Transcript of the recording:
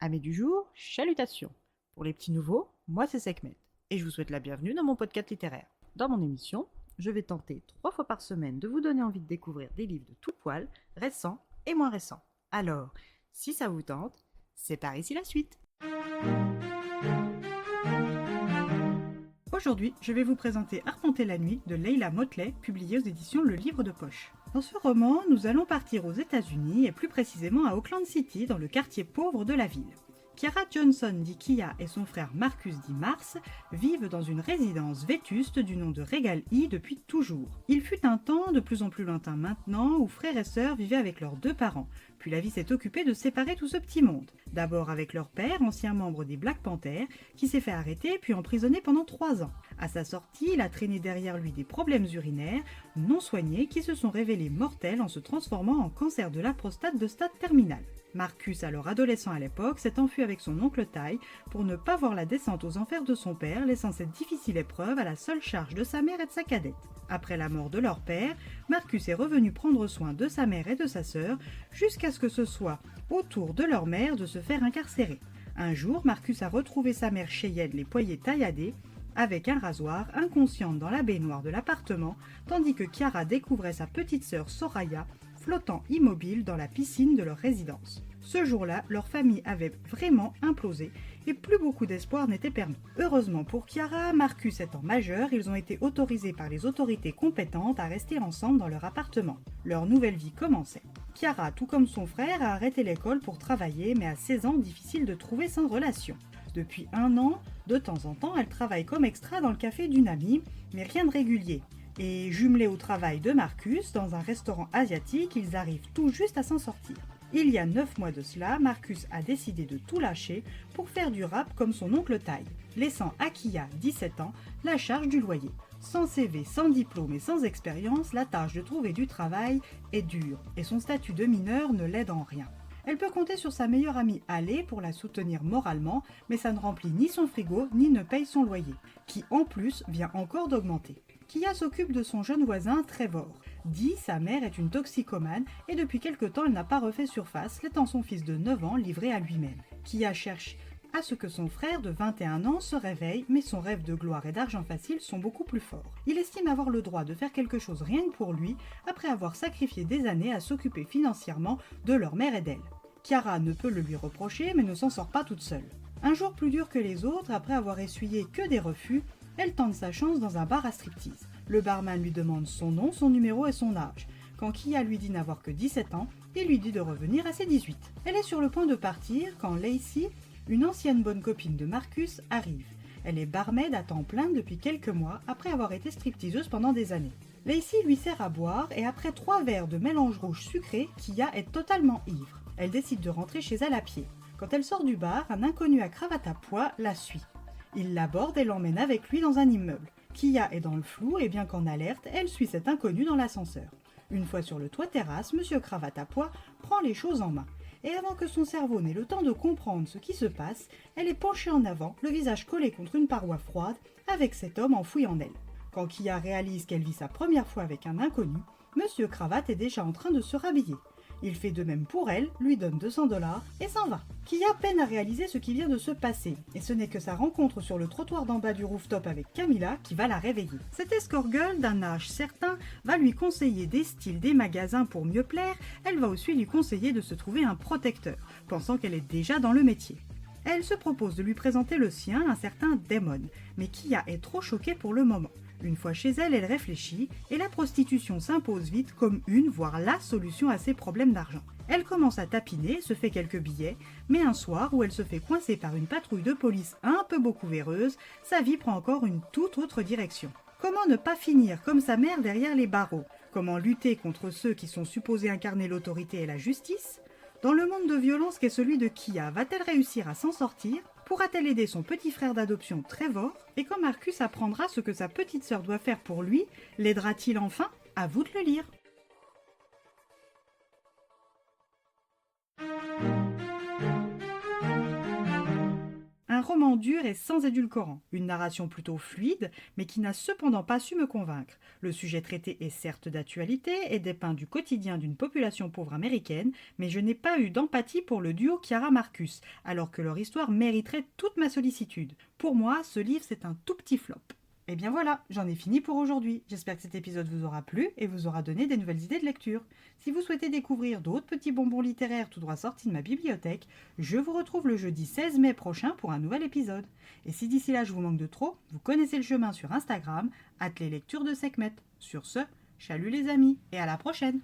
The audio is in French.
Amis du jour, chalutations. Pour les petits nouveaux, moi c'est Sekhmet, et je vous souhaite la bienvenue dans mon podcast littéraire. Dans mon émission, je vais tenter 3 fois par semaine de vous donner envie de découvrir des livres de tout poil, récents et moins récents. Alors, si ça vous tente, c'est par ici la suite. Aujourd'hui, je vais vous présenter Arpenter la nuit de Leila Motley, publié aux éditions Le Livre de Poche. Dans ce roman, nous allons partir aux États-Unis et plus précisément à Oakland City, dans le quartier pauvre de la ville. Kiara Johnson dit Kia et son frère Marcus dit Mars vivent dans une résidence vétuste du nom de Regal E depuis toujours. Il fut un temps, de plus en plus lointain maintenant, où frères et sœurs vivaient avec leurs 2 parents. Puis la vie s'est occupée de séparer tout ce petit monde. D'abord avec leur père, ancien membre des Black Panthers, qui s'est fait arrêter puis emprisonné pendant 3 ans. À sa sortie, il a traîné derrière lui des problèmes urinaires non soignés qui se sont révélés mortels en se transformant en cancer de la prostate de stade terminal. Marcus, alors adolescent à l'époque, s'est enfui avec son oncle Ty pour ne pas voir la descente aux enfers de son père, laissant cette difficile épreuve à la seule charge de sa mère et de sa cadette. Après la mort de leur père, Marcus est revenu prendre soin de sa mère et de sa sœur, jusqu'à ce que ce soit au tour de leur mère de se faire incarcérer. Un jour, Marcus a retrouvé sa mère Cheyenne les poignets tailladés, avec un rasoir, inconsciente dans la baignoire de l'appartement, tandis que Kiara découvrait sa petite sœur Soraya, flottant immobile dans la piscine de leur résidence. Ce jour-là, leur famille avait vraiment implosé et plus beaucoup d'espoir n'était permis. Heureusement pour Kiara, Marcus étant majeur, ils ont été autorisés par les autorités compétentes à rester ensemble dans leur appartement. Leur nouvelle vie commençait. Kiara, tout comme son frère, a arrêté l'école pour travailler, mais à 16 ans, difficile de trouver sans relation. Depuis 1 an, de temps en temps, elle travaille comme extra dans le café d'une amie, mais rien de régulier. Et jumelés au travail de Marcus, dans un restaurant asiatique, ils arrivent tout juste à s'en sortir. Il y a 9 mois de cela, Marcus a décidé de tout lâcher pour faire du rap comme son oncle Ty, laissant à Kia, 17 ans, la charge du loyer. Sans CV, sans diplôme et sans expérience, la tâche de trouver du travail est dure, et son statut de mineur ne l'aide en rien. Elle peut compter sur sa meilleure amie Alé pour la soutenir moralement, mais ça ne remplit ni son frigo ni ne paye son loyer, qui en plus vient encore d'augmenter. Kia s'occupe de son jeune voisin Trevor. Dee, sa mère, est une toxicomane et depuis quelque temps elle n'a pas refait surface, laissant son fils de 9 ans livré à lui-même. Kia cherche à ce que son frère de 21 ans se réveille, mais son rêve de gloire et d'argent facile sont beaucoup plus forts. Il estime avoir le droit de faire quelque chose rien que pour lui, après avoir sacrifié des années à s'occuper financièrement de leur mère et d'elle. Kiara ne peut le lui reprocher, mais ne s'en sort pas toute seule. Un jour plus dur que les autres, après avoir essuyé que des refus, elle tente sa chance dans un bar à striptease. Le barman lui demande son nom, son numéro et son âge. Quand Kia lui dit n'avoir que 17 ans, il lui dit de revenir à ses 18. Elle est sur le point de partir quand Lacey, une ancienne bonne copine de Marcus, arrive. Elle est barmaid à temps plein depuis quelques mois après avoir été stripteaseuse pendant des années. Lacey lui sert à boire et après 3 verres de mélange rouge sucré, Kia est totalement ivre. Elle décide de rentrer chez elle à pied. Quand elle sort du bar, un inconnu à cravate à pois la suit. Il l'aborde et l'emmène avec lui dans un immeuble. Kia est dans le flou et bien qu'en alerte, elle suit cet inconnu dans l'ascenseur. Une fois sur le toit terrasse, Monsieur Cravate à pois prend les choses en main. Et avant que son cerveau n'ait le temps de comprendre ce qui se passe, elle est penchée en avant, le visage collé contre une paroi froide, avec cet homme enfoui en elle. Quand Kia réalise qu'elle vit sa première fois avec un inconnu, Monsieur Cravate est déjà en train de se rhabiller. Il fait de même pour elle, lui donne 200 $ et s'en va. Kia peine à réaliser ce qui vient de se passer, et ce n'est que sa rencontre sur le trottoir d'en bas du rooftop avec Camilla qui va la réveiller. Cette escort girl d'un âge certain va lui conseiller des styles des magasins pour mieux plaire, elle va aussi lui conseiller de se trouver un protecteur, pensant qu'elle est déjà dans le métier. Elle se propose de lui présenter le sien, un certain Damon, mais Kia est trop choquée pour le moment. Une fois chez elle, elle réfléchit et la prostitution s'impose vite comme une, voire la solution à ses problèmes d'argent. Elle commence à tapiner, se fait quelques billets, mais un soir où elle se fait coincer par une patrouille de police un peu beaucoup véreuse, sa vie prend encore une toute autre direction. Comment ne pas finir comme sa mère derrière les barreaux? Comment lutter contre ceux qui sont supposés incarner l'autorité et la justice? Dans le monde de violence qu'est celui de Kia, va-t-elle réussir à s'en sortir? Pourra-t-elle aider son petit frère d'adoption Trevor? Et quand Marcus apprendra ce que sa petite sœur doit faire pour lui, l'aidera-t-il enfin? À vous de le lire. Un roman tellement dur et sans édulcorant. Une narration plutôt fluide, mais qui n'a cependant pas su me convaincre. Le sujet traité est certes d'actualité et dépeint du quotidien d'une population pauvre américaine, mais je n'ai pas eu d'empathie pour le duo Chiara-Marcus, alors que leur histoire mériterait toute ma sollicitude. Pour moi, ce livre c'est un tout petit flop. Et bien voilà, j'en ai fini pour aujourd'hui. J'espère que cet épisode vous aura plu et vous aura donné des nouvelles idées de lecture. Si vous souhaitez découvrir d'autres petits bonbons littéraires tout droit sortis de ma bibliothèque, je vous retrouve le jeudi 16 mai prochain pour un nouvel épisode. Et si d'ici là je vous manque de trop, vous connaissez le chemin sur Instagram, @leslecturesdeSekhmet. Sur ce, chalut les amis et à la prochaine!